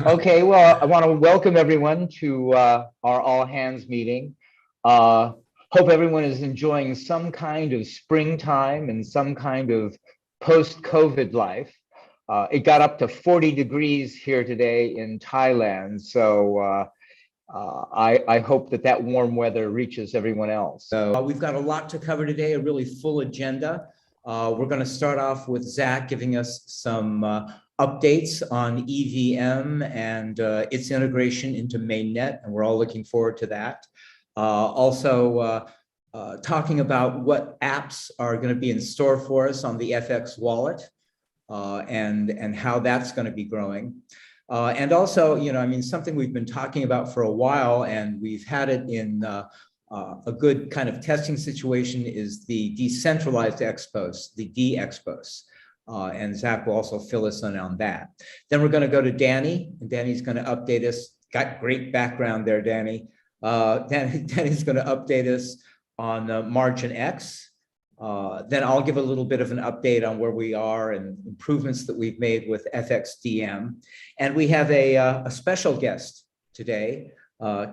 Okay, well, I want to welcome everyone to our all hands meeting. Uh, Hope everyone is enjoying some kind of springtime and some kind of post-COVID life. It got up to 40 degrees here today in Thailand, so I hope that that warm weather reaches everyone else. So we've got a lot to cover today, a really full agenda. We're going to start off with Zach giving us some updates on EVM and its integration into Mainnet, and we're all looking forward to that. Also, talking about what apps are going to be in store for us on the FX wallet and how that's going to be growing. And also, something we've been talking about for a while, and we've had it in a good kind of testing situation, is the decentralized expos, the D-expos. And Zach will also fill us in on that. Then we're going to go to Danny, and Danny's going to update us. Got great background there, Danny. Danny's going to update us on Margin X. Then I'll give a little bit of an update on where we are and improvements that we've made with FXDM. And we have a special guest today,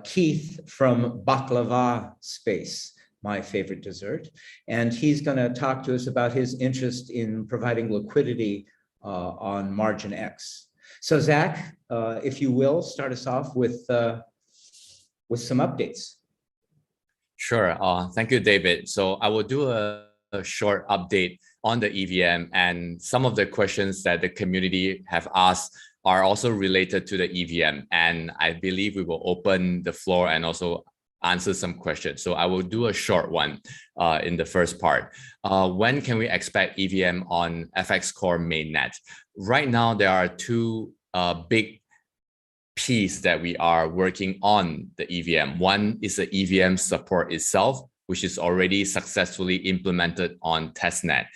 Keith from Baklava Space, my favorite dessert. And he's going to talk to us about his interest in providing liquidity on Margin X. So Zach, if you will, start us off with some updates. Sure. Thank you, David. So I will do a short update on the EVM, and some of the questions that the community have asked are also related to the EVM, and I believe we will open the floor and also answer some questions. So I will do a short one in the first part. When can we expect EVM on FX Core Mainnet? Right now, there are two big pieces that we are working on the EVM. One is the EVM support itself, which is already successfully implemented on testnet.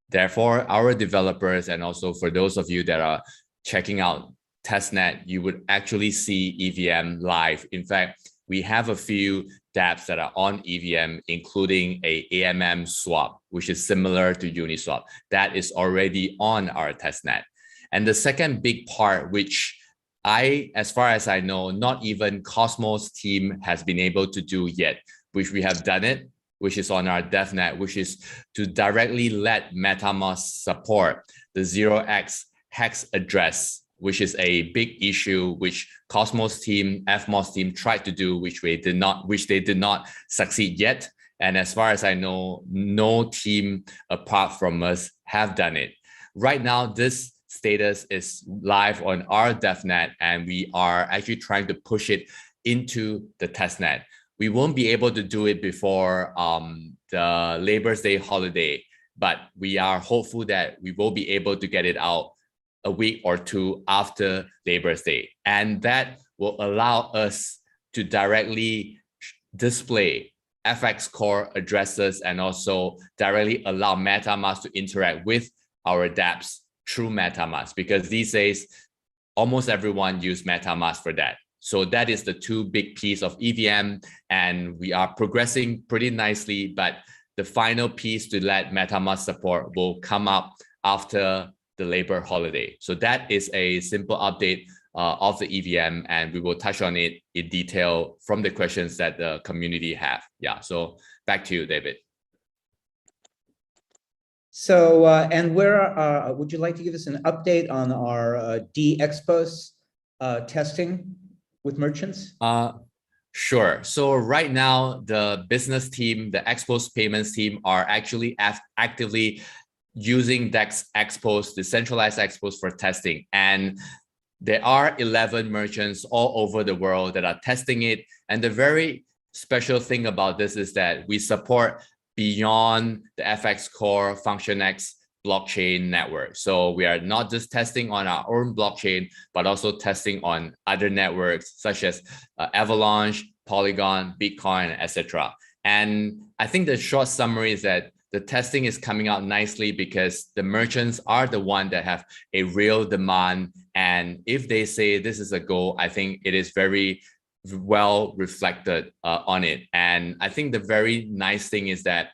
Therefore, our developers, and also for those of you that are checking out testnet, you would actually see EVM live. In fact, we have a few dApps that are on EVM, including a AMM swap, which is similar to Uniswap. That is already on our testnet. And the second big part, which as far as I know, not even Cosmos team has been able to do yet, which we have done it, which is on our DevNet, which is to directly let MetaMask support the 0x hex address, which is a big issue, which Cosmos team, FMOS team tried to do, which they did not succeed yet. And as far as I know, no team apart from us have done it. Right now, this status is live on our DevNet, and we are actually trying to push it into the testnet. We won't be able to do it before the Labor Day holiday, but we are hopeful that we will be able to get it out a week or two after Labor Day. And that will allow us to directly display FX Core addresses and also directly allow MetaMask to interact with our dApps through MetaMask, because these days, almost everyone uses MetaMask for that. So that is the two big pieces of EVM, and we are progressing pretty nicely, but the final piece to let MetaMask support will come up after the Labor holiday. So that is a simple update of the EVM, and we will touch on it in detail from the questions that the community have. Yeah, so back to you, David. So, and where would you like to give us an update on our D-expos testing with merchants? Sure. So right now, the business team, the expos payments team are actually actively using DEX expos, decentralized expos for testing. And there are 11 merchants all over the world that are testing it. And the very special thing about this is that we support beyond the FX Core FunctionX blockchain network. So we are not just testing on our own blockchain, but also testing on other networks such as Avalanche, Polygon, Bitcoin, etc. And I think the short summary is that the testing is coming out nicely because the merchants are the one that have a real demand. And if they say this is a goal, I think it is very well reflected on it. And I think the very nice thing is that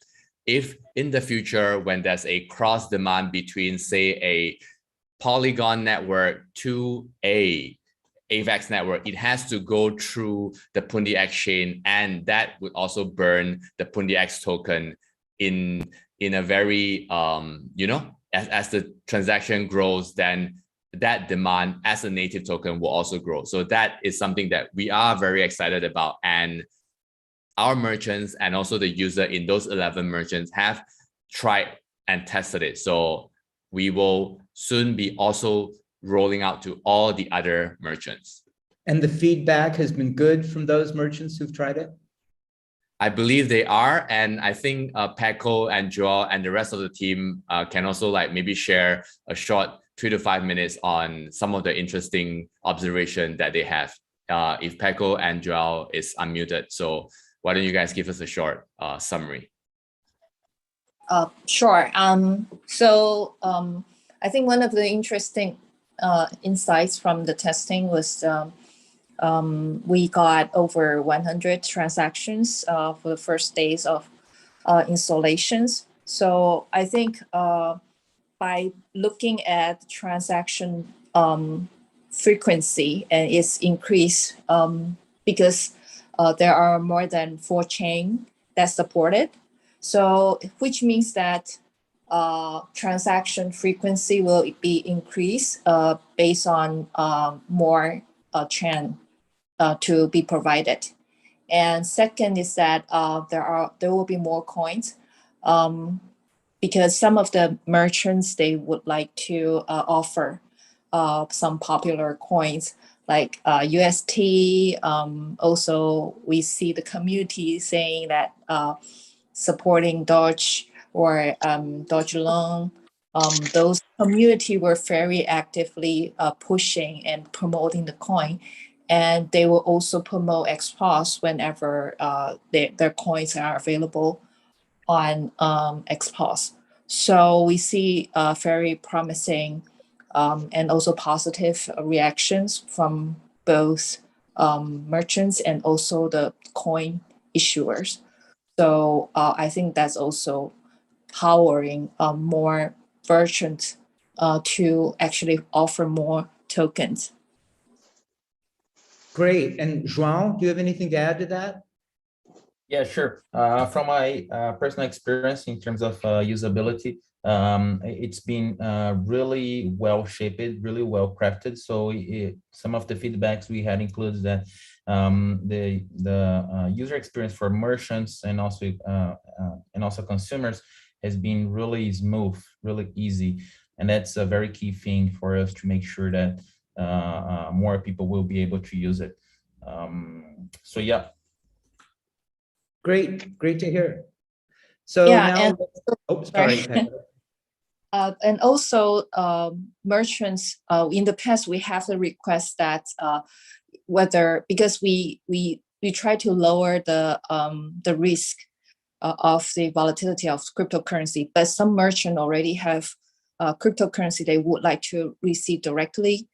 if in the future, when there's a cross demand between, say, a Polygon network to a AVAX network, it has to go through the Pundi X chain, and that would also burn the Pundi X token in a very as the transaction grows, then that demand as a native token will also grow. So that is something that we are very excited about, and our merchants and also the user in those 11 merchants have tried and tested it. So we will soon be also rolling out to all the other merchants. And the feedback has been good from those merchants who've tried it? I believe they are. And I think Paco and Joel and the rest of the team can also like maybe share a short 3 to 5 minutes on some of the interesting observation that they have. If Paco and Joel is unmuted. So why don't you guys give us a short summary? Sure. I think one of the interesting insights from the testing was we got over 100 transactions for the first days of installations. So I think by looking at transaction frequency and its increase, because there are more than 4 chains that support it. So which means that transaction frequency will be increased based on more chain to be provided. And second is that there will be more coins because some of the merchants, they would like to offer some popular coins like UST. Also, we see the community saying that supporting Doge or Doge Long. Those community were very actively pushing and promoting the coin. And they will also promote XPOS whenever their coins are available on XPOS. So we see very promising and also positive reactions from both merchants and also the coin issuers. So I think that's also powering more merchants to actually offer more tokens. Great. And João, do you have anything to add to that? Yeah, sure. From my personal experience in terms of usability, it's been really well shaped, really well crafted. So some of the feedbacks we had includes that the user experience for merchants and also consumers has been really smooth, really easy, and that's a very key thing for us to make sure that more people will be able to use it. So yeah. Great to hear. So yeah, now, sorry. And also merchants, in the past, we have the request that because we try to lower the risk of the volatility of cryptocurrency, but some merchant already have cryptocurrency they would like to receive directly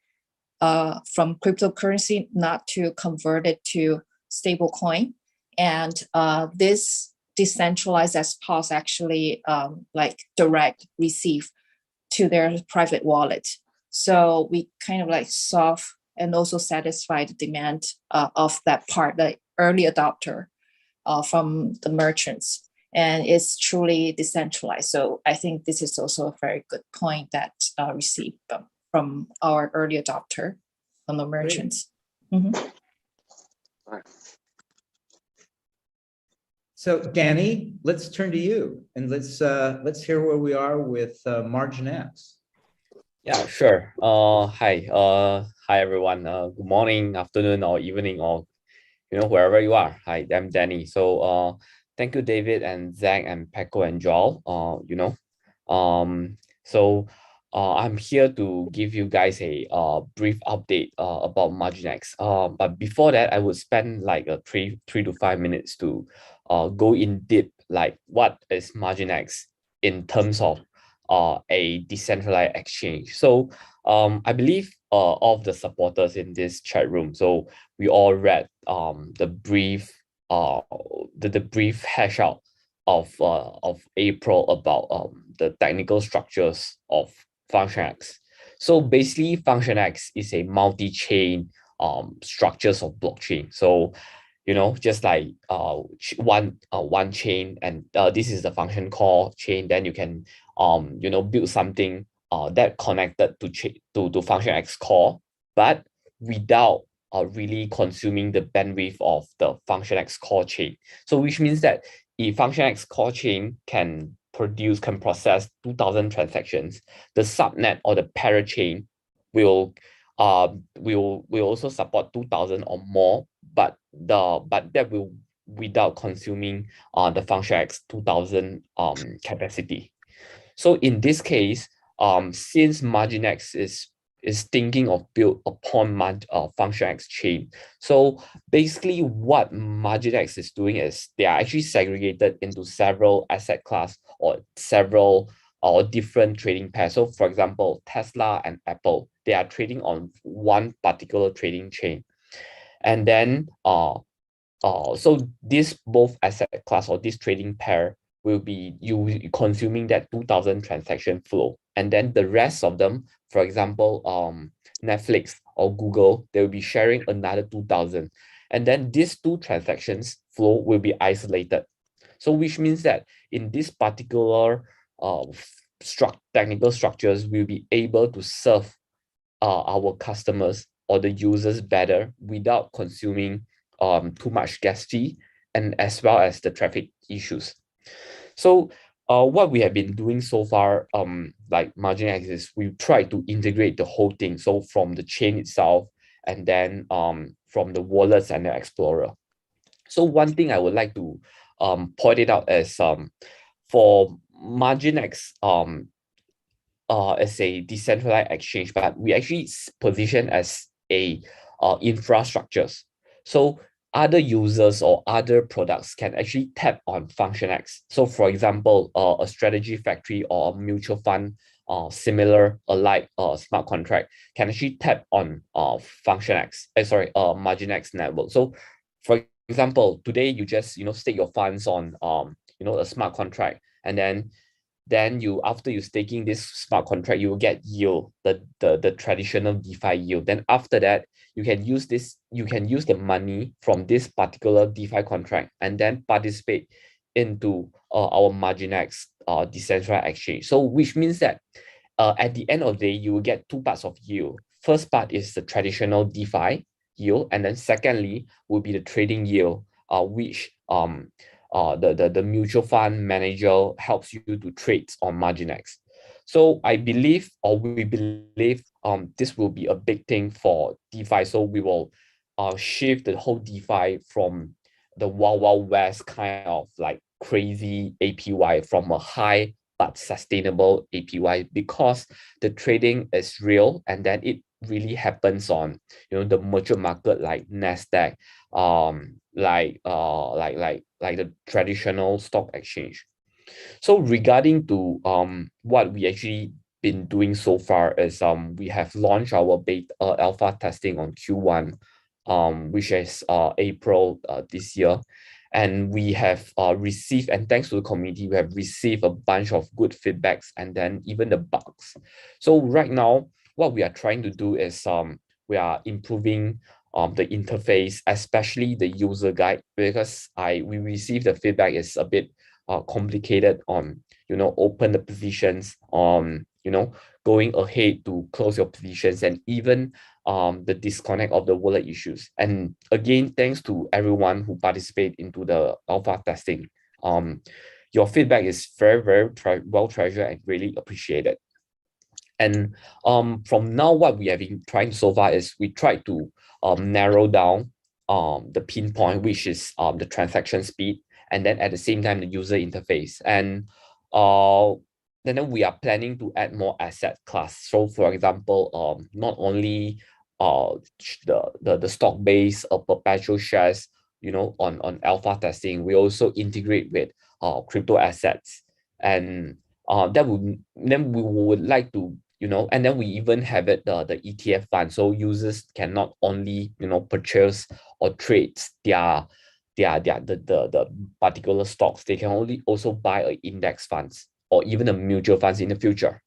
from cryptocurrency, not to convert it to stable coin. And this decentralized XPOS actually like direct receive to their private wallet. So we kind of like solve and also satisfy the demand of that part, the early adopter from the merchants. And it's truly decentralized. So I think this is also a very good point that received from our early adopter, from the merchants. Mm-hmm. So Danny, let's turn to you and let's hear where we are with MarginX. Yeah, sure. Hi everyone. Good morning, afternoon, or evening, or wherever you are. Hi, I'm Danny. So thank you, David and Zach and Paco and Joel. I'm here to give you guys a brief update about MarginX. But before that, I would spend like three to 5 minutes to go in deep, like what is MarginX in terms of a decentralized exchange. So I believe of the supporters in this chat room, so we all read the brief hash out of April about the technical structures of FunctionX. So basically, FunctionX is a multi-chain structures of blockchain. So, just like one chain, and this is the function call chain, then you can build something that connected to function X core, but without really consuming the bandwidth of the function X core chain. So which means that if function X core chain can process 2,000 transactions, the subnet or the parachain will also support 2,000 or more, but that will without consuming the function X 2,000 capacity. So in this case, since MarginX is thinking of built upon function X chain, so basically what MarginX is doing is they are actually segregated into several asset class or several or different trading pairs. So for example, Tesla and Apple, they are trading on one particular trading chain. And then so this both asset class or this trading pair will be you consuming that 2,000 transaction flow. And then the rest of them, for example, Netflix or Google, they will be sharing another 2,000. And then these two transactions flow will be isolated. So which means that in this particular technical structures, we'll be able to serve our customers or the users better without consuming too much gas fee, and as well as the traffic issues. So what we have been doing so far, like MarginX, is we try to integrate the whole thing. So from the chain itself, and then from the wallets and the Explorer. So one thing I would like to point it out is for MarginX as a decentralized exchange, but we actually position as a infrastructures. So other users or other products can actually tap on FunctionX. So for example, a strategy factory or a mutual fund similar alike smart contract can actually tap on FunctionX, MarginX network. So for example, today you just stake your funds on a smart contract, and then you, after you staking this smart contract, you will get yield, the traditional DeFi yield. Then after that, you can use the money from this particular DeFi contract and then participate into our MarginX decentralized exchange. So which means that at the end of the day, you will get two parts of yield. First part is the traditional DeFi yield, and then secondly will be the trading yield, which the mutual fund manager helps you to trade on MarginX. So I believe, or we believe, this will be a big thing for DeFi. So we will shift the whole DeFi from the Wild West kind of like crazy APY from a high but sustainable APY, because the trading is real, and then it really happens on the mature market like Nasdaq, like the traditional stock exchange. So regarding to what we actually been doing so far is we have launched our beta alpha testing on Q1, which is April this year. And we have received, and thanks to the community, we have received a bunch of good feedbacks and then even the bugs. So right now, what we are trying to do is we are improving the interface, especially the user guide, because we received the feedback is a bit complicated on open the positions, going ahead to close your positions, and even the disconnect of the wallet issues. And again, thanks to everyone who participate into the alpha testing. Your feedback is very, very well treasured and really appreciated. And from now, what we have been trying so far is we try to narrow down the pinpoint, which is the transaction speed, and then at the same time the user interface. And then we are planning to add more asset class. So for example, not only the stock based or perpetual shares, on alpha testing, we also integrate with crypto assets, and then we would like to and then we even have it the ETF fund, so users can not only purchase or trade the particular stocks, they can also buy an index funds or even a mutual funds in the future.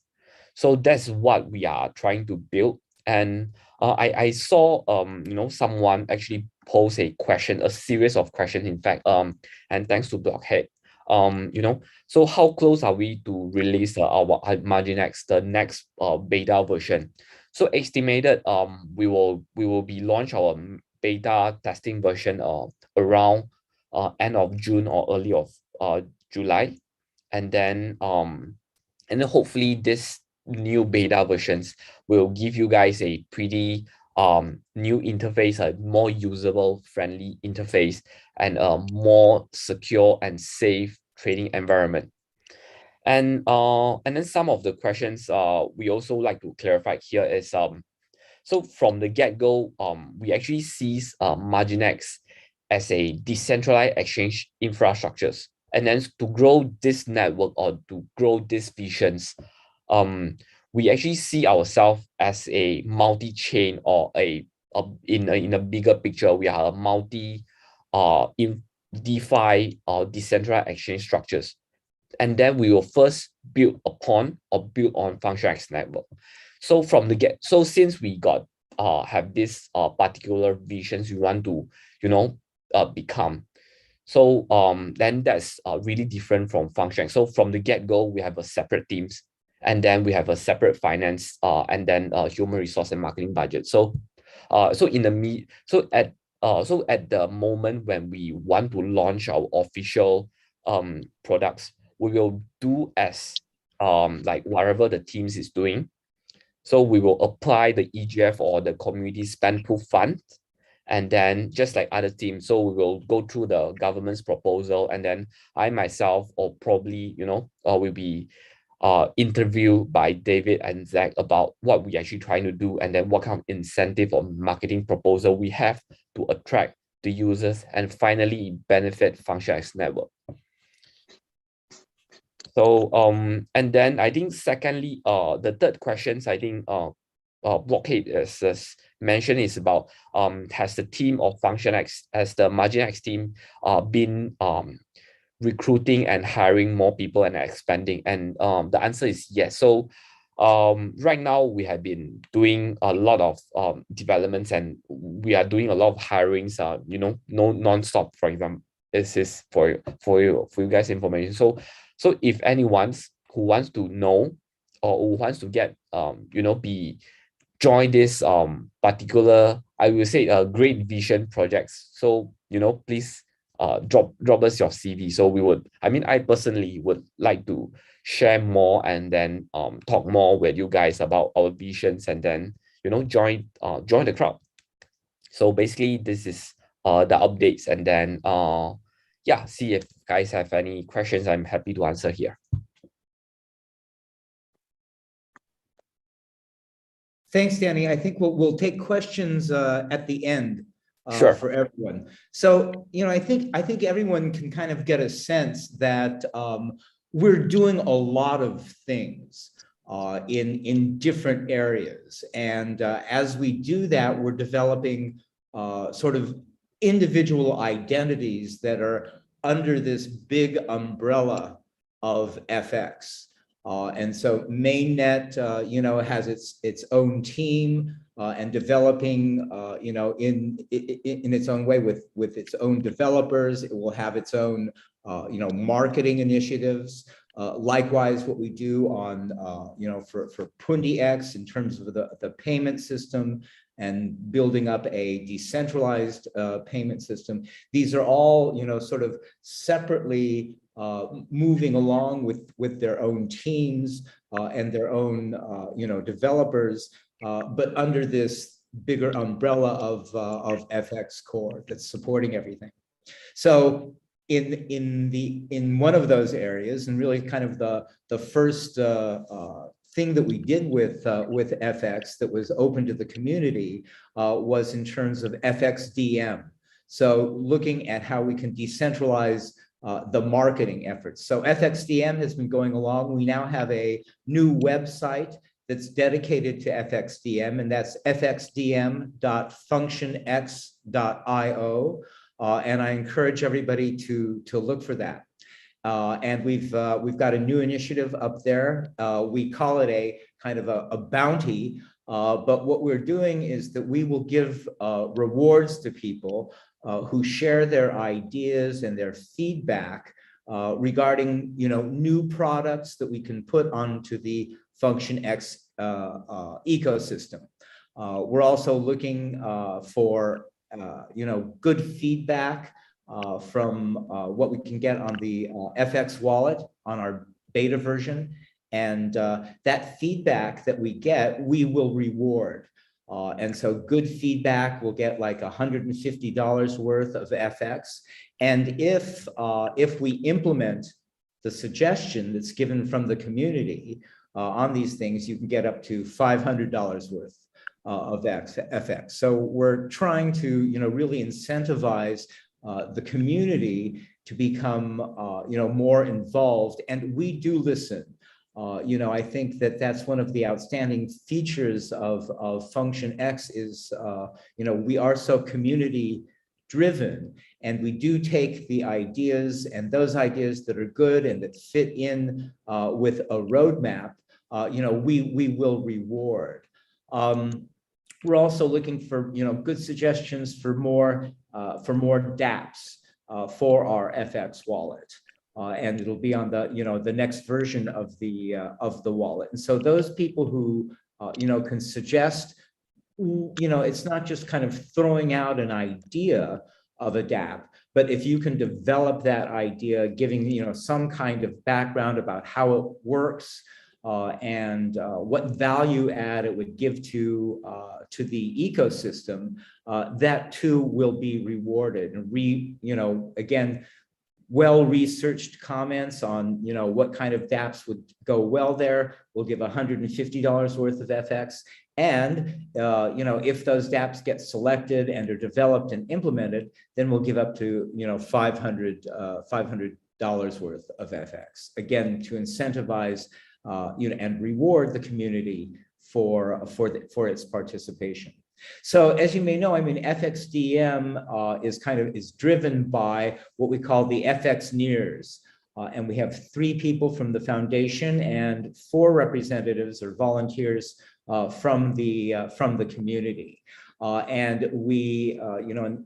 So that's what we are trying to build. And I saw someone actually pose a question, a series of questions, in fact, and thanks to Blockhead. So how close are we to release our MarginX, the next beta version? So estimated we will be launch our beta testing version around end of June or early of July, and then hopefully this new beta versions will give you guys a pretty new interface, a more usable, friendly interface, and a more secure and safe trading environment. And then some of the questions we also like to clarify here is so from the get-go, we actually sees MarginX as a decentralized exchange infrastructures. And then to grow this network or to grow these visions, we actually see ourselves as a multi-chain or in a bigger picture, we are a multi in DeFi or decentralized exchange structures. And then we will first build upon or build on FunctionX network. So from the get, so since we got have this particular visions we want to become, so then that's really different from FunctionX. So from the get-go, we have a separate teams, and then we have a separate finance and then human resource and marketing budget. So so at the moment when we want to launch our official products, we will do as like whatever the teams is doing. So we will apply the EGF or the community spend pool fund, and then just like other teams, so we will go through the government's proposal, and then I myself or probably will be interviewed by David and Zach about what we actually trying to do, and then what kind of incentive or marketing proposal we have to attract the users and finally benefit FunctionX network. So and then I think secondly, the third questions I think Blockade as mentioned is about has the team of FunctionX, has the MarginX team been recruiting and hiring more people and expanding? And the answer is yes. So right now we have been doing a lot of developments, and we are doing a lot of hirings, no non-stop. For example, this is for you guys information. So if anyone who wants to know or who wants to get be join this particular, I will say, great vision projects, so please drop us your CV. So I personally would like to share more and then talk more with you guys about our visions, and then join the crowd. So basically this is the updates, and then yeah, see if guys have any questions. I'm happy to answer here. Thanks, Danny. I think we'll take questions at the end Sure. for everyone. So I think everyone can kind of get a sense that we're doing a lot of things in different areas, and as we do that, we're developing sort of individual identities that are under this big umbrella of FX. And so Mainnet, has its own team and developing, in its own way with its own developers. It will have its own, marketing initiatives. Likewise, what we do on, for PundiX in terms of the payment system and building up a decentralized payment system. These are all, sort of separately moving along with their own teams and their own, developers, but under this bigger umbrella of FX Core that's supporting everything. So in one of those areas, and really kind of the first thing that we did with FX that was open to the community was in terms of FXDM. So looking at how we can decentralize the marketing efforts. So FXDM has been going along. We now have a new website that's dedicated to FXDM, and that's fxdm.functionx.io. And I encourage everybody to look for that. And we've got a new initiative up there. We call it a kind of a bounty But what we're doing is that we will give rewards to people who share their ideas and their feedback regarding, new products that we can put onto the FunctionX ecosystem. We're also looking for, good feedback from what we can get on the FX wallet on our beta version. And that feedback that we get, we will reward. And so good feedback will get like $150 worth of FX. And if we implement the suggestion that's given from the community on these things, you can get up to $500 worth of FX. So we're trying to, really incentivize the community to become, more involved. And we do listen. I think that that's one of the outstanding features of FunctionX is, we are so community driven, and we do take the ideas and those ideas that are good and that fit in with a roadmap, we will reward. We're also looking for, good suggestions for more dApps for our FX wallet. And it'll be on the, the next version of the wallet. And so those people who, can suggest, it's not just kind of throwing out an idea of a dApp, but if you can develop that idea, giving, some kind of background about how it works and what value add it would give to the ecosystem, that too will be rewarded. And again, well-researched comments on, what kind of dApps would go well there. We'll give $150 worth of FX. And, if those dApps get selected and are developed and implemented, then we'll give up to, $500 worth of FX. Again, to incentivize, and reward the community for its participation. So as you may know, FXDM is driven by what we call the FXneers. And we have 3 people from the foundation and 4 representatives or volunteers from the community. And we,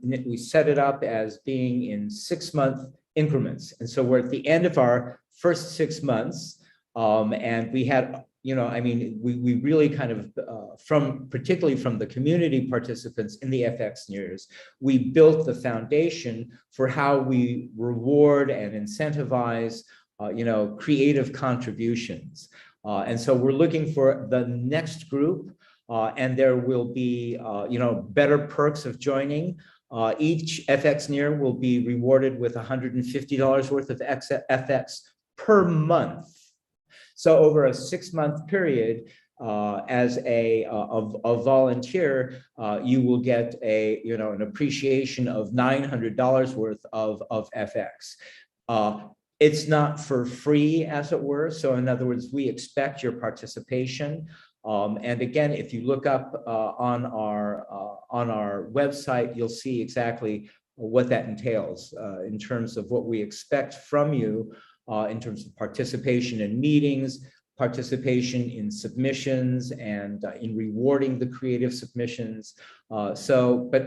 we set it up as being in 6-month increments. And so we're at the end of our first 6 months. And we had, we really kind of, particularly from the community participants in the FXneers, we built the foundation for how we reward and incentivize, creative contributions. And so we're looking for the next group, and there will be, better perks of joining. Each FXneer will be rewarded with $150 worth of FX per month. So over a 6-month period, as a volunteer, you will get an appreciation of $900 worth of FX. It's not for free, as it were. So in other words, we expect your participation. And again, if you look up on our website, you'll see exactly what that entails in terms of what we expect from you. In terms of participation in meetings, participation in submissions, and in rewarding the creative submissions. But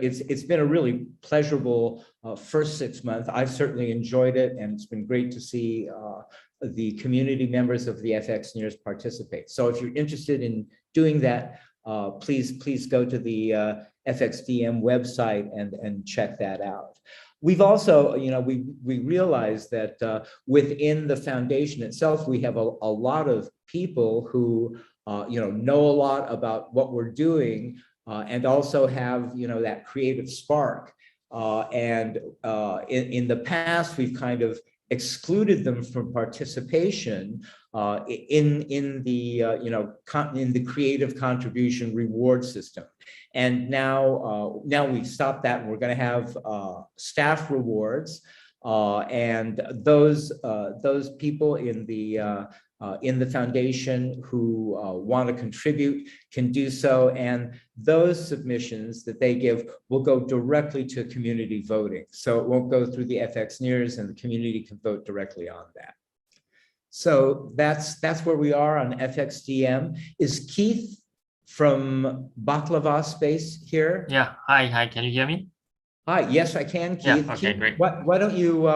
it's been a really pleasurable first 6 months. I've certainly enjoyed it, and it's been great to see the community members of the FXneers participate. So if you're interested in doing that, please go to the FXDM website and check that out. We've also, we realize that within the foundation itself, we have a lot of people who, know a lot about what we're doing and also have, that creative spark. And in the past, we've kind of excluded them from participation in the creative contribution reward system. And now we've stopped that, and we're going to have staff rewards, and those people in the foundation who want to contribute can do so, and those submissions that they give will go directly to community voting. So it won't go through the FXneers, and the community can vote directly on that. So that's where we are on FXDM. Is Keith from Baklava Space here. Yeah. Hi. Can you hear me? Hi. Yes, I can, Keith. Yeah. Okay. Keith, Great. why don't you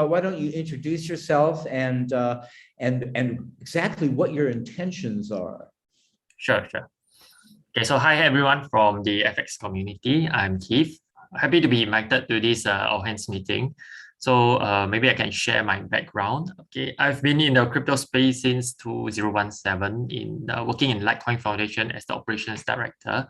introduce yourself and exactly what your intentions are? Sure. Okay. So hi everyone from the FX community. I'm Keith. Happy to be invited to this all hands meeting. So maybe I can share my background. Okay, I've been in the crypto space since 2017 in working in Litecoin Foundation as the operations director.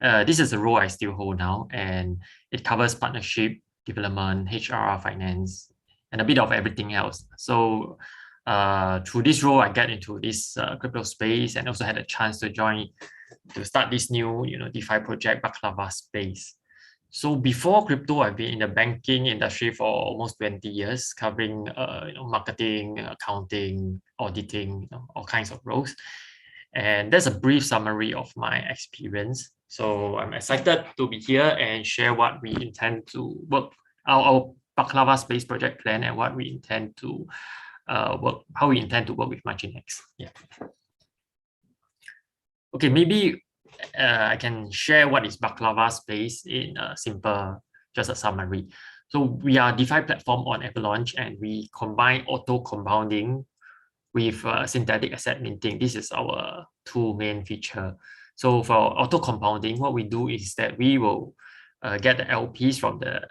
This is a role I still hold now, and it covers partnership, development, HR, finance, and a bit of everything else. So through this role, I get into this crypto space and also had a chance to start this new DeFi project, Baklava Space. So before crypto, I've been in the banking industry for almost 20 years, covering marketing, accounting, auditing, all kinds of roles. And that's a brief summary of my experience. So I'm excited to be here and share what we intend to work, our Baklava Space project plan, and what we intend to how we intend to work with Marginex. Yeah. Okay, maybe I can share what is Baklava Space in a simple, just a summary. So we are a DeFi platform on Avalanche, and we combine auto compounding with synthetic asset minting. This is our two main feature. So for auto compounding, what we do is that we will get the LPs from the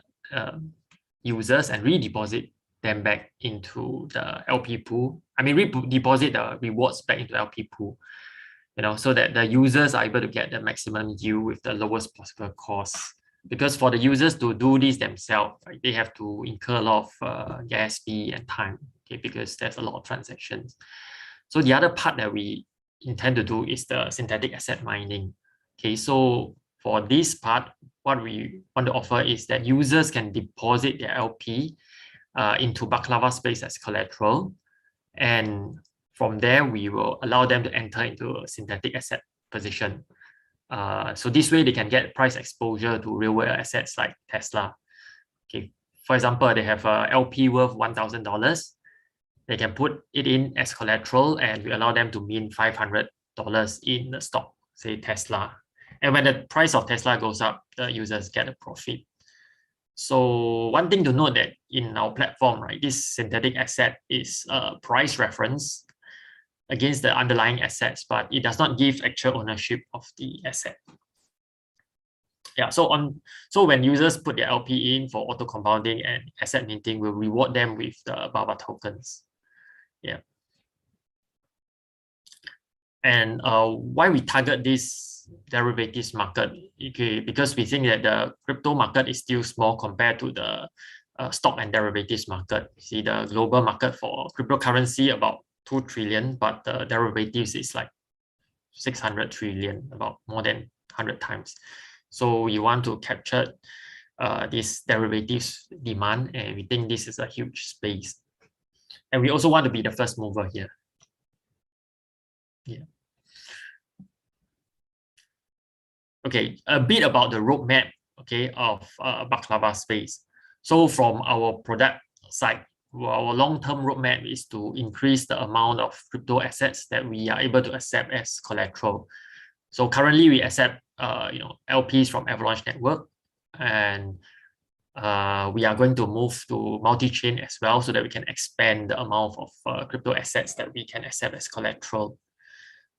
users and redeposit them back into the LP pool. I mean, deposit the rewards back into LP pool, so that the users are able to get the maximum yield with the lowest possible cost. Because for the users to do this themselves, right, they have to incur a lot of gas fee and time, okay, because there's a lot of transactions. So the other part that we intend to do is the synthetic asset mining. Okay, so for this part, what we want to offer is that users can deposit their LP into Baklava Space as collateral, and from there, we will allow them to enter into a synthetic asset position. So this way, they can get price exposure to real-world assets like Tesla. Okay, for example, they have a LP worth $1,000. They can put it in as collateral, and we allow them to mint $500 in the stock, say Tesla. And when the price of Tesla goes up, the users get a profit. So one thing to note that in our platform, right, this synthetic asset is a price reference against the underlying assets, but it does not give actual ownership of the asset. Yeah, so when users put their LP in for auto compounding and asset minting, we'll reward them with the BABA tokens. Yeah. And why we target this derivatives market? Okay, because we think that the crypto market is still small compared to the stock and derivatives market. See, the global market for cryptocurrency about 2 trillion, but the derivatives is like 600 trillion, about more than 100 times. So you want to capture this derivatives demand, and we think this is a huge space. And we also want to be the first mover here. Yeah. Okay, a bit about the roadmap, okay, of Baklava Space. So from our product side, our long-term roadmap is to increase the amount of crypto assets that we are able to accept as collateral. So currently we accept LPs from Avalanche Network, and we are going to move to multi-chain as well, so that we can expand the amount of crypto assets that we can accept as collateral.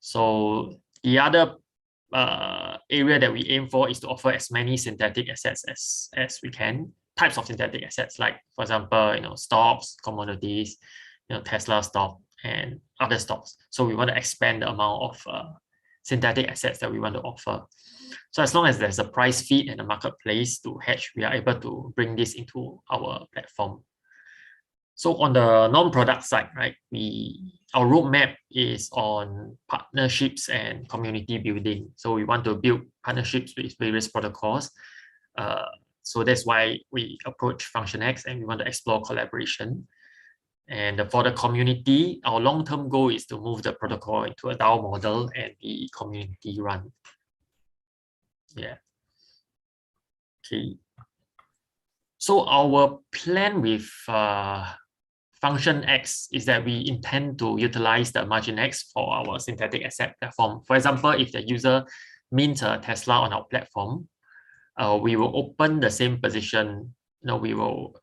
So the other area that we aim for is to offer as many synthetic assets as we can. Types of synthetic assets, like for example, stocks, commodities, Tesla stock, and other stocks. So we want to expand the amount of synthetic assets that we want to offer. So as long as there's a price feed and a marketplace to hedge, we are able to bring this into our platform. So on the non-product side, right, our roadmap is on partnerships and community building. So we want to build partnerships with various protocols. So that's why we approach FunctionX, and we want to explore collaboration. And for the community, our long-term goal is to move the protocol into a DAO model and be community run. Yeah. Okay. So our plan with FunctionX is that we intend to utilize the Marginex for our synthetic asset platform. For example, if the user mint a Tesla on our platform, we will open the same position. We will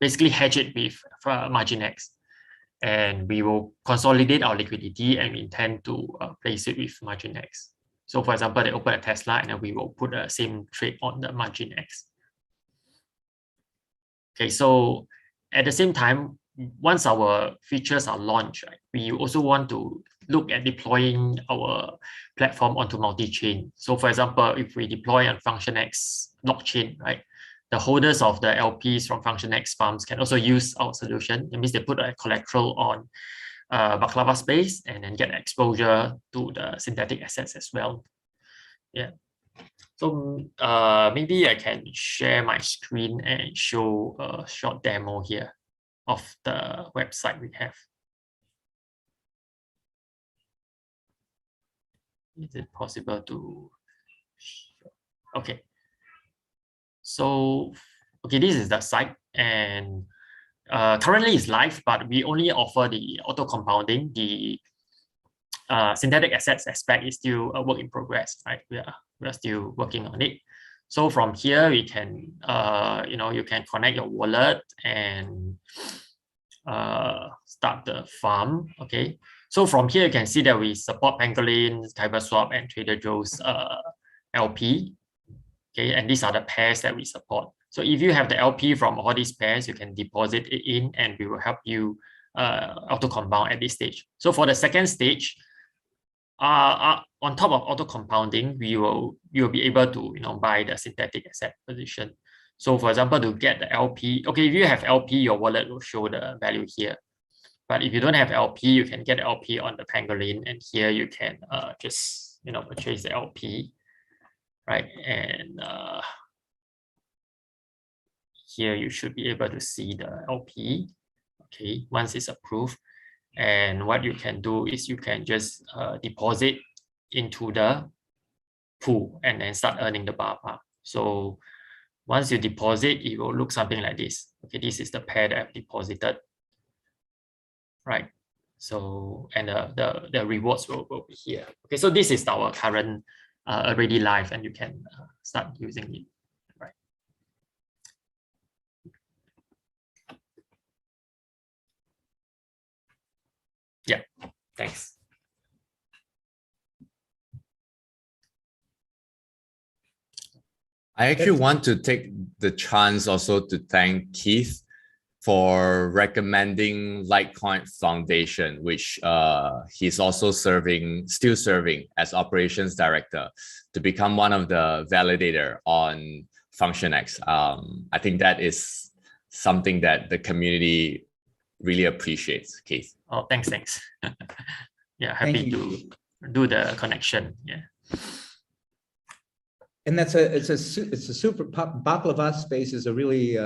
basically hedge it with margin X, and we will consolidate our liquidity, and we intend to place it with margin X. So for example, they open a Tesla, and then we will put the same trade on the margin X. Okay, so at the same time, once our features are launched, right, we also want to look at deploying our platform onto multi-chain. So for example, if we deploy on FunctionX blockchain, right, the holders of the LPs from FunctionX farms can also use our solution. It means they put a collateral on Baklava space and then get exposure to the synthetic assets as well. Yeah. So maybe I can share my screen and show a short demo here of the website we have. Is it possible to? Okay. So, okay, this is the site, and currently it's live, but we only offer the auto compounding. The synthetic assets aspect is still a work in progress, right? We are still working on it. So from here, we can, you can connect your wallet and start the farm. Okay. So from here, you can see that we support Pangolin, TigerSwap, and Trader Joe's LP. Okay, and these are the pairs that we support. So if you have the LP from all these pairs, you can deposit it in, and we will help you auto compound at this stage. So for the second stage, on top of auto compounding, you'll be able to buy the synthetic asset position. So for example, to get the LP, okay, if you have LP, your wallet will show the value here. But if you don't have LP, you can get LP on the Pangolin, and here you can just purchase the LP, right? And here you should be able to see the LP. Okay, once it's approved. And what you can do is you can just deposit into the pool and then start earning the BAPA. So once you deposit, it will look something like this. Okay, this is the pair that I've deposited. Right. So, and the rewards will be here. Okay, so this is our current already live, and you can start using it. Right. Yeah, thanks. I actually want to take the chance also to thank Keith for recommending Litecoin Foundation, which he's also still serving as operations director, to become one of the validator on FunctionX. I think that is something that the community really appreciates, Keith. Oh, thanks. Yeah, happy to do the connection. Yeah. And it's a super Baklava space is a really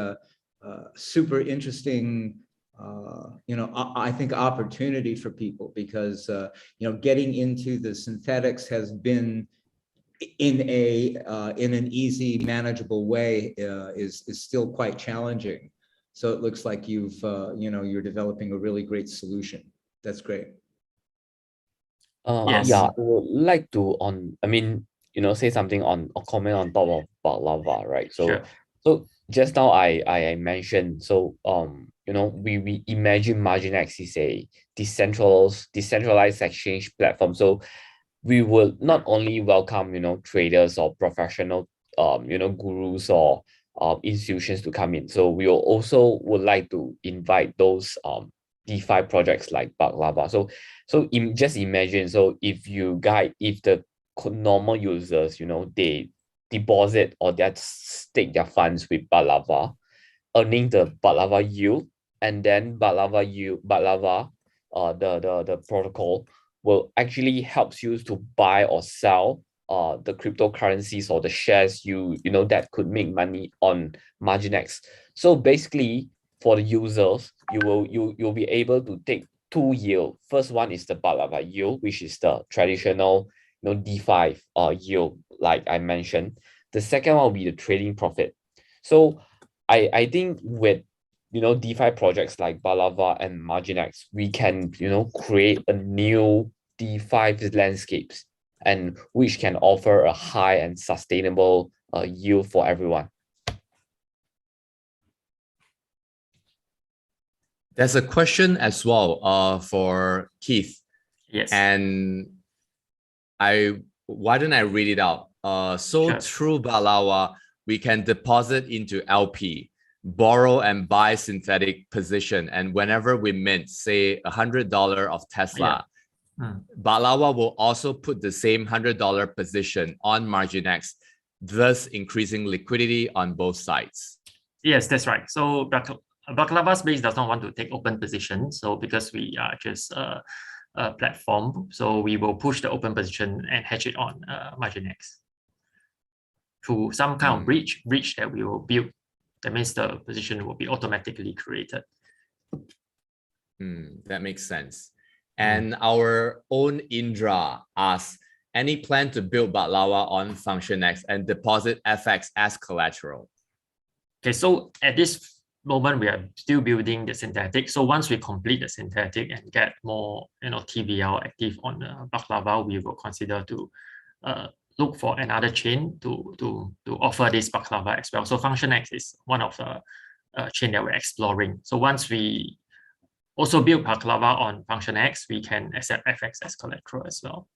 super interesting I think opportunity for people, because getting into the synthetics has been in an easy, manageable way is still quite challenging. So it looks like you're developing a really great solution. That's great. Yes. Yeah, I would like to say something on or comment on top of Baklava, right? So Sure. so just now I mentioned, so we imagine MarginX is a decentralized exchange platform. So we will not only welcome traders or professional gurus or institutions to come in. So we also would like to invite those DeFi projects like Baklava. So just imagine, so if the normal users, they deposit or they stake their funds with Baklava, earning the Baklava yield, and then Baklava, the protocol will actually helps you to buy or sell the cryptocurrencies or the shares that could make money on MarginX. So basically, for the users, you'll be able to take two yield. First one is the Baklava yield, which is the traditional DeFi yield, like I mentioned. The second one will be the trading profit. So I think with DeFi projects like Baklava and MarginX, we can create a new DeFi landscapes. and which can offer a high and sustainable yield for everyone. There's a question as well for Keith. Yes. And why don't I read it out? Sure. Through Baklawa, we can deposit into LP, borrow and buy synthetic position. And whenever we mint, say $100 of Tesla, Baklawa will also put the same $100 position on MarginX, thus increasing liquidity on both sides. Yes, that's right. So Baklava Space does not want to take open position. So because we are just a platform, so we will push the open position and hedge it on MarginX through some kind of bridge that we will build. That means the position will be automatically created. That makes sense. And our own Indra asks, any plan to build Baklawa on FunctionX and deposit FX as collateral? Okay, so at this moment, we are still building the synthetic. So once we complete the synthetic and get more, TVL active on Baklava, we will consider to look for another chain to offer this Baklava as well. So FunctionX is one of the chain that we're exploring. So once we also build Baklava on FunctionX, we can accept FX as collateral as well.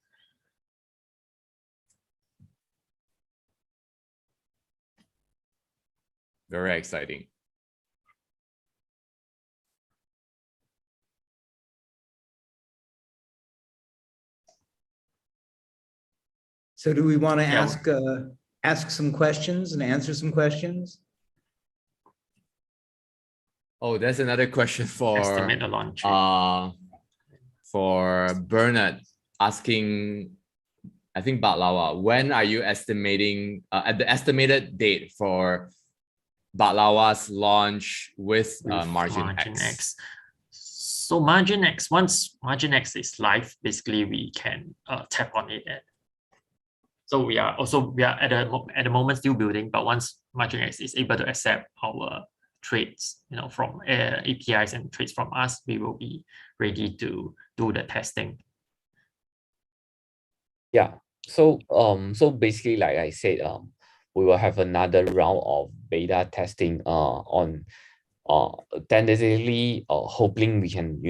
Very exciting. So do we want to ask some questions and answer some questions? Oh, there's another question for estimate the launch. For Bernard asking, I think Baklawa, when are you estimating at the estimated date for Baklawa's launch with MarginX? So MarginX, once MarginX is live, basically we can tap on it. So we are at the moment still building, but once MarginX is able to accept our trades, from APIs and trades from us, we will be ready to do the testing. Yeah. So basically, like I said, we will have another round of beta testing on tentatively hoping we can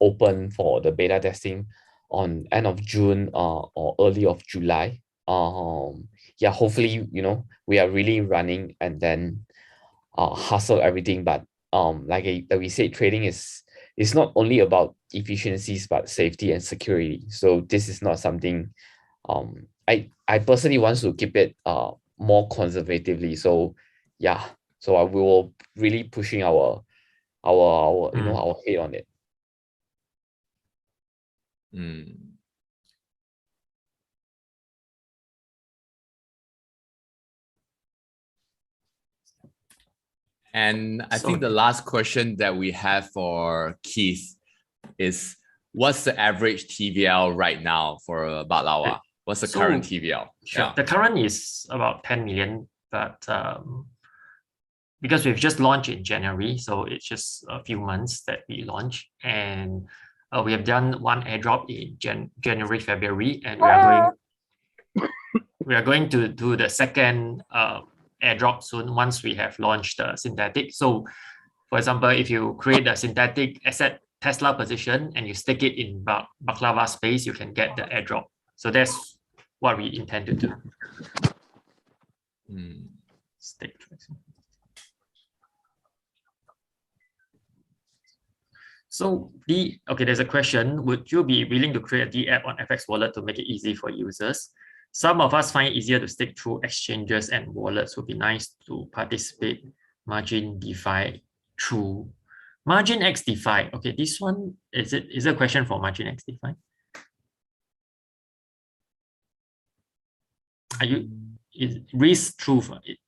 open for the beta testing on end of June or early of July. Yeah, hopefully we are really running and then hustle everything. But like we said, trading is not only about efficiencies but safety and security. So this is not something I personally want to keep it more conservatively. So yeah, so we will really pushing our our head on it. And I think the last question that we have for Keith is, what's the average TVL right now for Baklawa? What's the current TVL? Sure. Yeah. The current is about 10 million, but because we've just launched in January, so it's just a few months that we launched, and we have done one airdrop in January, February, and we are going to do the second airdrop soon once we have launched the synthetic. So, for example, if you create a synthetic asset Tesla position and you stick it in Baklava space, you can get the airdrop. So that's what we intend to do. Stick. So there's a question. Would you be willing to create a D app on FX wallet to make it easy for users? Some of us find it easier to stick through exchanges and wallets. Would be nice to participate margin DeFi through MarginX DeFi. Okay, this one is a question for MarginX DeFi.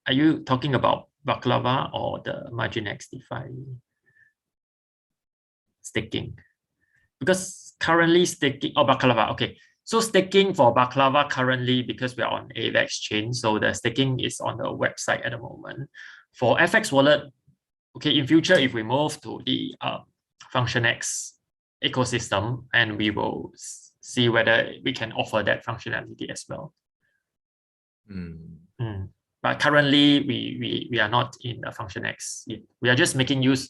Are you talking about Baklava or the MarginX DeFi staking? Because currently staking Baklava. Okay. So staking for Baklava currently, because we are on AVAX chain, so the staking is on the website at the moment. For FX wallet, okay, in future, if we move to the FunctionX ecosystem, and we will see whether we can offer that functionality as well. But currently, we are not in the FunctionX yet. We are just making use,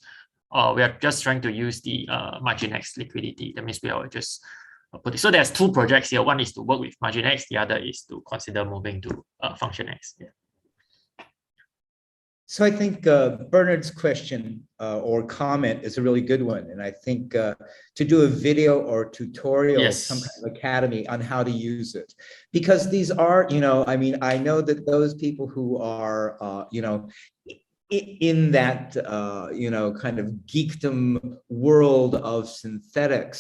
we are just trying to use the MarginX liquidity. That means we are just put it. So there's two projects here. One is to work with MarginX. The other is to consider moving to FunctionX. Yeah. So I think Bernard's question or comment is a really good one. And I think to do a video or tutorial, Yes. some kind of academy on how to use it. Because these are, I mean, I know that those people who are, in that, kind of geekdom world of synthetics,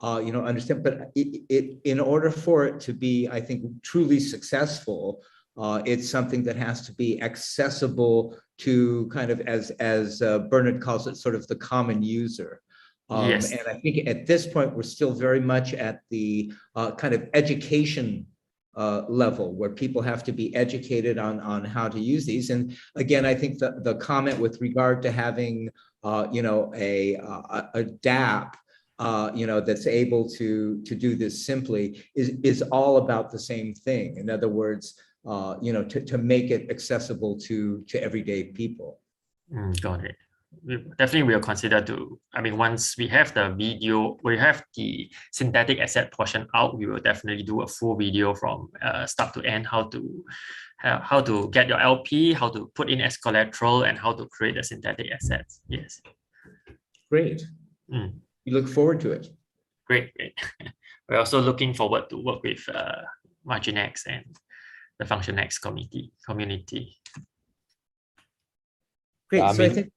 understand, but in order for it to be, I think, truly successful, it's something that has to be accessible to kind of, as Bernard calls it, sort of the common user. Yes. And I think at this point, we're still very much at the kind of education level where people have to be educated on how to use these. And again, I think the comment with regard to having, a DApp, that's able to do this simply is all about the same thing. In other words, to make it accessible to everyday people. Got it. We definitely will consider to, I mean, once we have the video, we have the synthetic asset portion out, we will definitely do a full video from start to end, how to get your LP, how to put in as collateral, and how to create the synthetic assets. Yes. Great. We look forward to it. Great. We're also looking forward to work with MarginX and the FunctionX community. Great. I So I mean, think,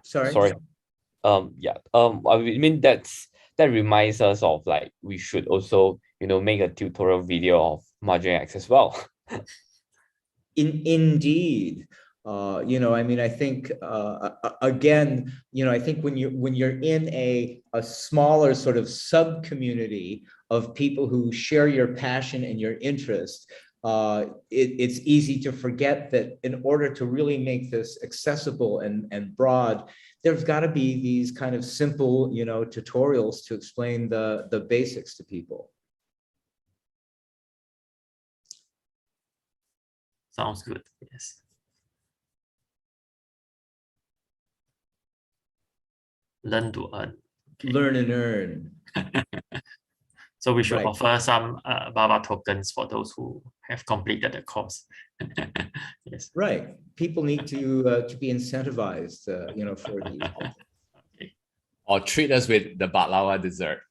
sorry. I mean, that reminds us of, like, we should also, make a tutorial video of MarginX as well. Indeed. I mean, I think, again, I think when you're in a smaller sort of sub-community of people who share your passion and your interest, it's easy to forget that in order to really make this accessible and broad, there's got to be these kind of simple, tutorials to explain the basics to people. Sounds good. Yes. Learn to earn. Okay. Learn and earn. So we should Right. offer some BABA tokens for those who have completed the course. Yes. Right. People need to be incentivized, for these. Okay. Or treat us with the baklava dessert.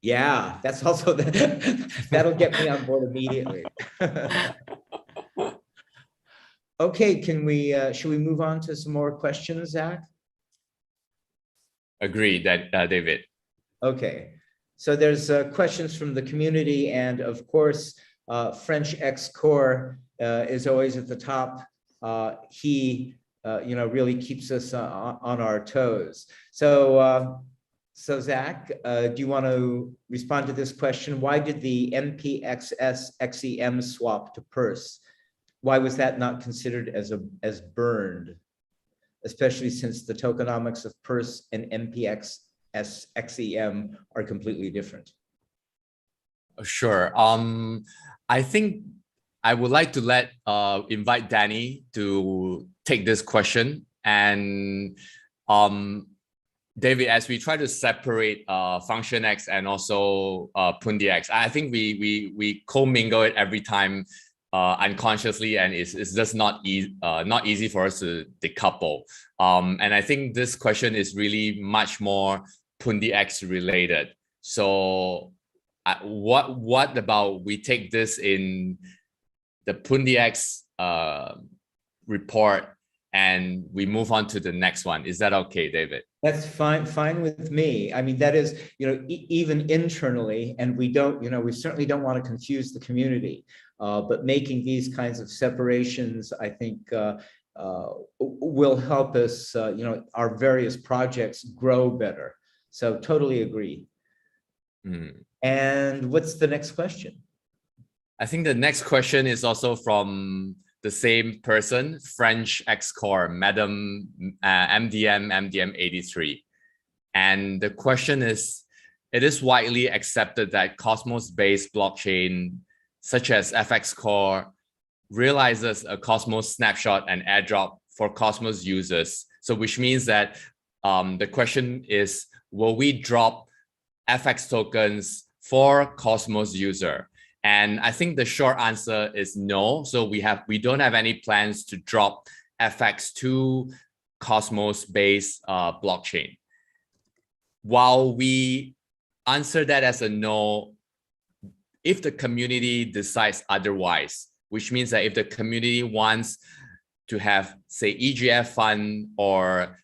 Yeah, that's also that'll get me on board immediately. Okay, should we move on to some more questions, Zach? Agreed, David. Okay, so there's questions from the community, and of course, French X-Core is always at the top. He, really keeps us on our toes. So, Zach, do you want to respond to this question? Why did the MPXS XEM swap to purse? Why was that not considered as burned, especially since the tokenomics of purse and MPXS XEM are completely different? Sure. I think I would like to invite Danny to take this question. And David, as we try to separate FunctionX and also PundiX, I think we commingle it every time unconsciously, and it's just not easy for us to decouple. And I think this question is really much more PundiX related. So what about we take this in the PundiX report and we move on to the next one? Is that okay, David? That's fine with me. I mean, that is, even internally, and we certainly don't want to confuse the community, but making these kinds of separations, I think, will help us, our various projects grow better. So totally agree. And what's the next question? I think the next question is also from the same person, French X-Core, Madam MDM 83. And the question is, it is widely accepted that Cosmos-based blockchain, such as FX Core, realizes a Cosmos snapshot and airdrop for Cosmos users. So which means that the question is, will we drop FX tokens for Cosmos user? And I think the short answer is no. So we don't have any plans to drop FX to Cosmos-based blockchain. While we answer that as a no, if the community decides otherwise, which means that if the community wants to have, say, EGF fund or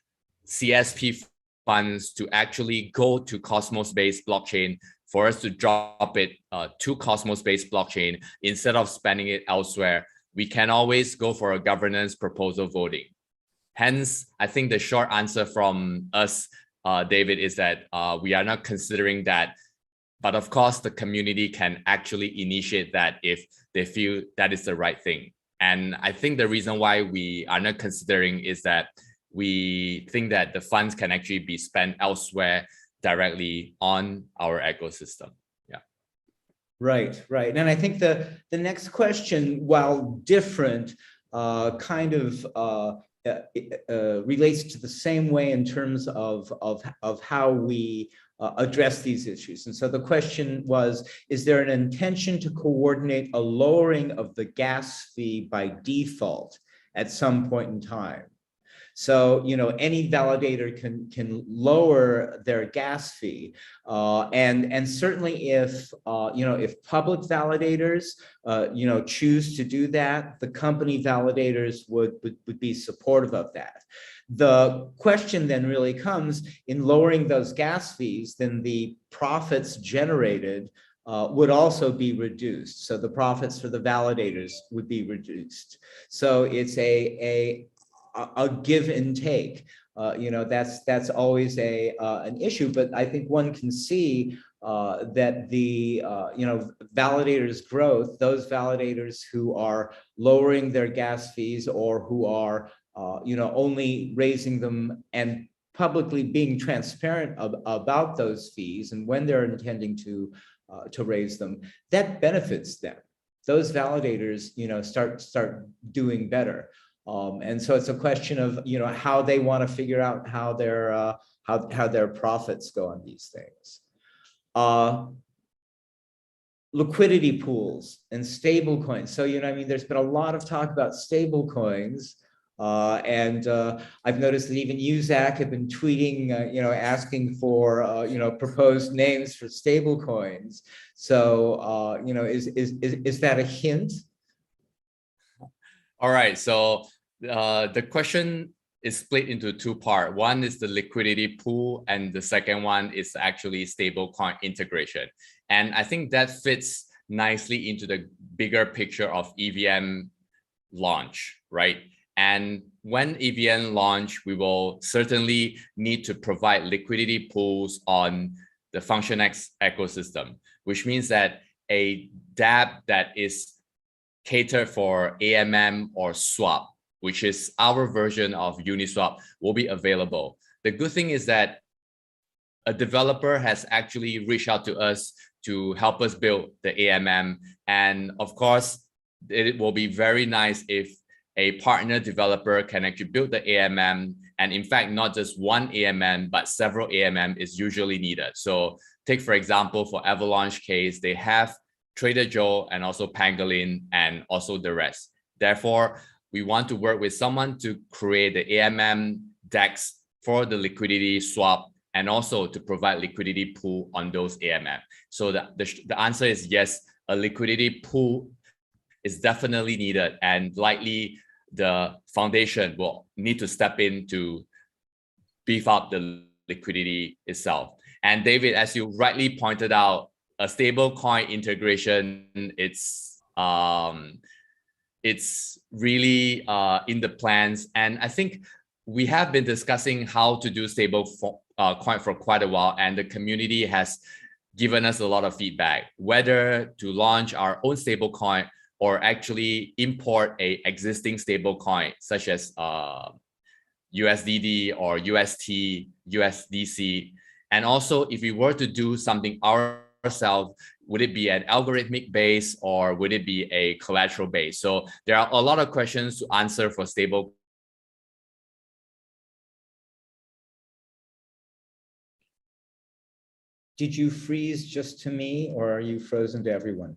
CSP funds to actually go to Cosmos-based blockchain, for us to drop it to Cosmos-based blockchain instead of spending it elsewhere, we can always go for a governance proposal voting. Hence, I think the short answer from us, David, is that we are not considering that. But of course, the community can actually initiate that if they feel that is the right thing. And I think the reason why we are not considering is that we think that the funds can actually be spent elsewhere directly on our ecosystem. Yeah. Right, right. And I think the next question, while different, kind of relates to the same way in terms of how we address these issues. And so the question was, is there an intention to coordinate a lowering of the gas fee by default at some point in time? So, you know, any validator can lower their gas fee, and certainly if you know, if public validators you know, choose to do that, the company validators would be supportive of that. The question then really comes, in lowering those gas fees, then the profits generated would also be reduced. So the profits for the validators would be reduced. So it's a give and take. You know, that's always an issue, but I think one can see that the you know, validators' growth, those validators who are lowering their gas fees or who are you know, only raising them and publicly being transparent about those fees and when they're intending to raise them, that benefits them. Those validators, you know, start doing better. And so it's a question of, you know, how they want to figure out how their profits go on these things. Liquidity pools and stable coins. So, you know, I mean, there's been a lot of talk about stable coins. And I've noticed that even you, Zach, have been tweeting, you know, asking for, you know, proposed names for stable coins. So, you know, is that a hint? All right, so the question is split into two parts. One is the liquidity pool, and the second one is actually stablecoin integration. And I think that fits nicely into the bigger picture of EVM launch, right? And when EVM launch, we will certainly need to provide liquidity pools on the FunctionX ecosystem, which means that a dApp that is catered for AMM or swap, which is our version of Uniswap, will be available. The good thing is that a developer has actually reached out to us to help us build the AMM. And of course, it will be very nice if a partner developer can actually build the AMM. And in fact, not just one AMM, but several AMM is usually needed. So take, for example, for Avalanche case, they have Trader Joe and also Pangolin and also the rest. Therefore, we want to work with someone to create the AMM DEX for the liquidity swap and also to provide liquidity pool on those AMM. So the answer is yes, a liquidity pool is definitely needed, and likely the foundation will need to step in to beef up the liquidity itself. And David, as you rightly pointed out, a stable coin integration, it's really in the plans. And I think we have been discussing how to do stable coin for quite a while, and the community has given us a lot of feedback, whether to launch our own stable coin or actually import a existing stable coin, such as USDD or UST, USDC. And also, if we were to do something ourselves, would it be an algorithmic base or would it be a collateral base? So there are a lot of questions to answer for stable. Did you freeze just to me or are you frozen to everyone?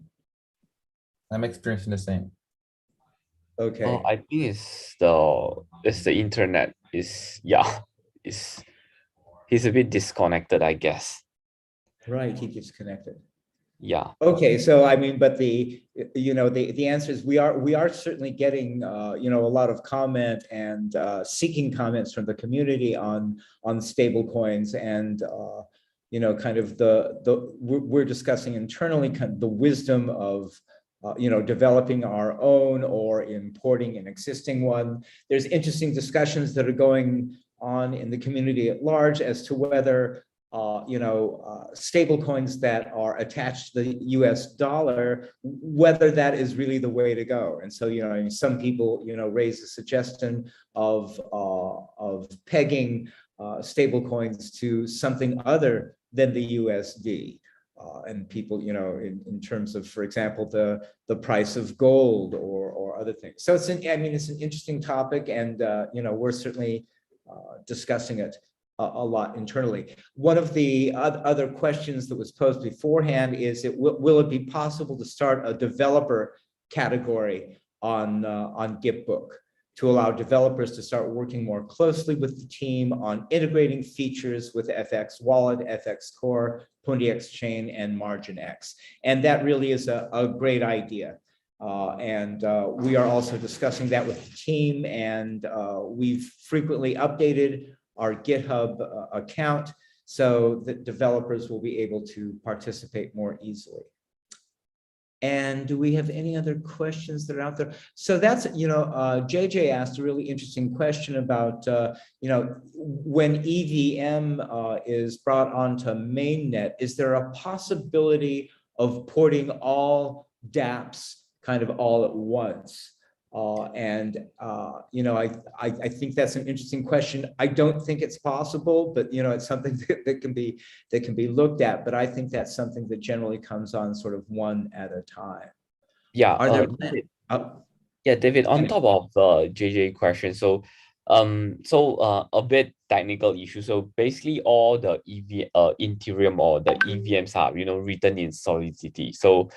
I'm experiencing the same. Okay. I think it's the internet is he's a bit disconnected, I guess. Right, he gets connected. Yeah. Okay, so I mean, but the answer is we are certainly getting a lot of comment and seeking comments from the community on stable coins, and kind of we're discussing internally kind of the wisdom of developing our own or importing an existing one. There's interesting discussions that are going on in the community at large as to whether stable coins that are attached to the US dollar, whether that is really the way to go. And so, some people, raise the suggestion of pegging stable coins to something other than the USD. And people, in terms of, for example, the price of gold or other things. So it's an interesting topic, and we're certainly discussing it a lot internally. One of the other questions that was posed beforehand is, will it be possible to start a developer category on Gitbook to allow developers to start working more closely with the team on integrating features with FX Wallet, FX Core, PundiX Chain, and MarginX? And that really is a great idea. And we are also discussing that with the team, and we've frequently updated our GitHub account so that developers will be able to participate more easily. And do we have any other questions that are out there? So that's, JJ asked a really interesting question about, when EVM is brought onto Mainnet, is there a possibility of porting all dApps kind of all at once? I think that's an interesting question. I don't think it's possible, but it's something that can be looked at. But I think that's something that generally comes on sort of one at a time. Yeah. Are there? David, on top of the JJ question, so a bit technical issue. So basically all the Ethereum or the EVMs are written in Solidity. So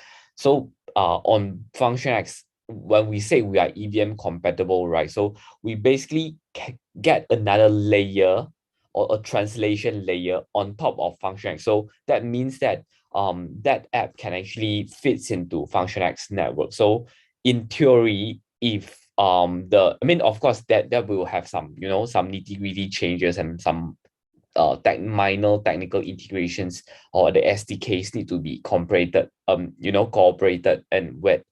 on FunctionX, when we say we are EVM compatible, right? So we basically get another layer or a translation layer on top of FunctionX. So that means that that app can actually fits into FunctionX network. So in theory, if of course that will have some some nitty-gritty changes and some minor technical integrations, or the SDKs need to be cooperated and with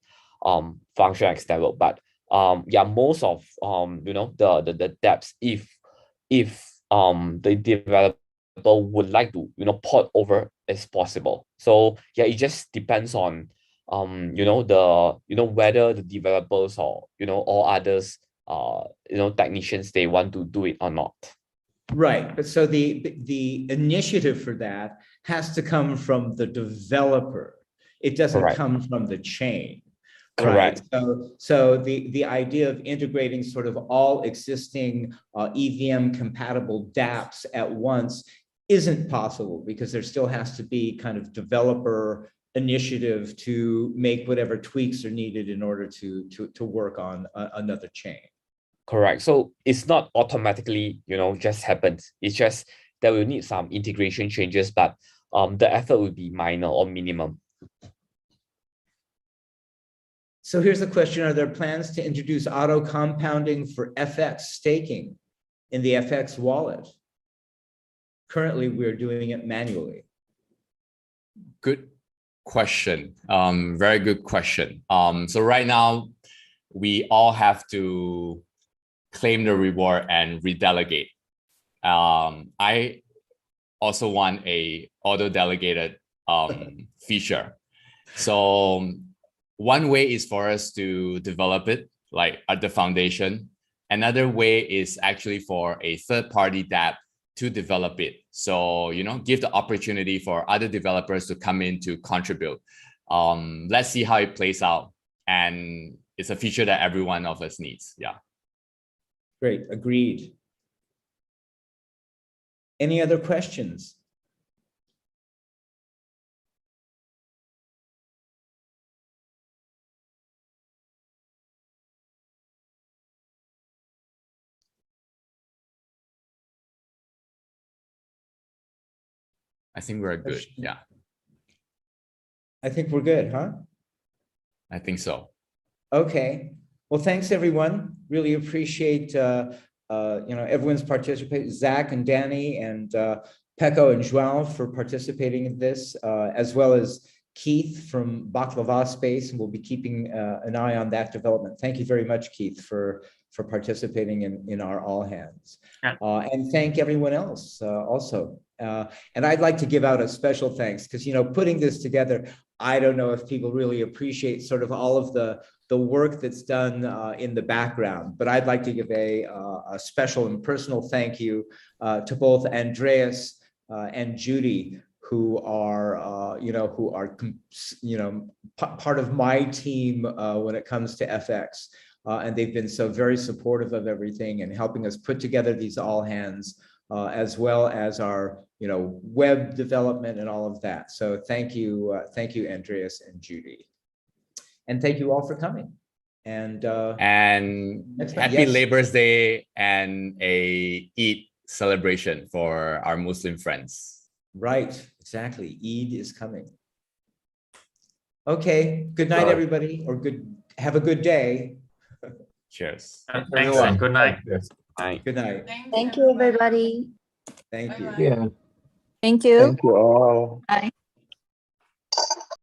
FunctionX network. But most of the dApps, if the developer would like to port over as possible. So it just depends on whether the developers or or others technicians, they want to do it or not. Right, but so the initiative for that has to come from the developer. It doesn't come from the chain. Correct. Right. So the idea of integrating sort of all existing EVM compatible dApps at once isn't possible, because there still has to be kind of developer initiative to make whatever tweaks are needed in order to work on another chain. Correct. So it's not automatically just happens. It's just that we need some integration changes, but the effort will be minor or minimum. So here's the question: are there plans to introduce auto compounding for FX staking in the FX wallet? Currently, we're doing it manually. Good question. Very good question. So right now, we all have to claim the reward and redelegate. I also want a auto-delegated feature. So one way is for us to develop it, like at the foundation. Another way is actually for a third-party dApp to develop it. So, give the opportunity for other developers to come in to contribute. Let's see how it plays out. And it's a feature that every one of us needs. Yeah. Great, agreed. Any other questions? I think we're good. Yeah, I think we're good, huh? I think so. Okay. Well, thanks everyone. Really appreciate everyone's participation. Zach and Danny and Pecco and João for participating in this, as well as Keith from Baklava Space, and we'll be keeping an eye on that development. Thank you very much, Keith, for participating in our all hands. Yeah. And thank everyone else also. And I'd like to give out a special thanks because, putting this together, I don't know if people really appreciate sort of all of the work that's done in the background, but I'd like to give a special and personal thank you to both Andreas and Judy, who are part of my team when it comes to FX. And they've been so very supportive of everything and helping us put together these all hands, as well as our web development and all of that. So thank you, Andreas and Judy, and thank you all for coming. And happy yes. Labor's Day and a Eid celebration for our Muslim friends. Right, exactly. Eid is coming. Okay, good night, everybody, or have a good day. Cheers. Thanks and good night. Good night. Thank you, everybody. Thank you. Yeah. Thank you. Thank you all. Bye.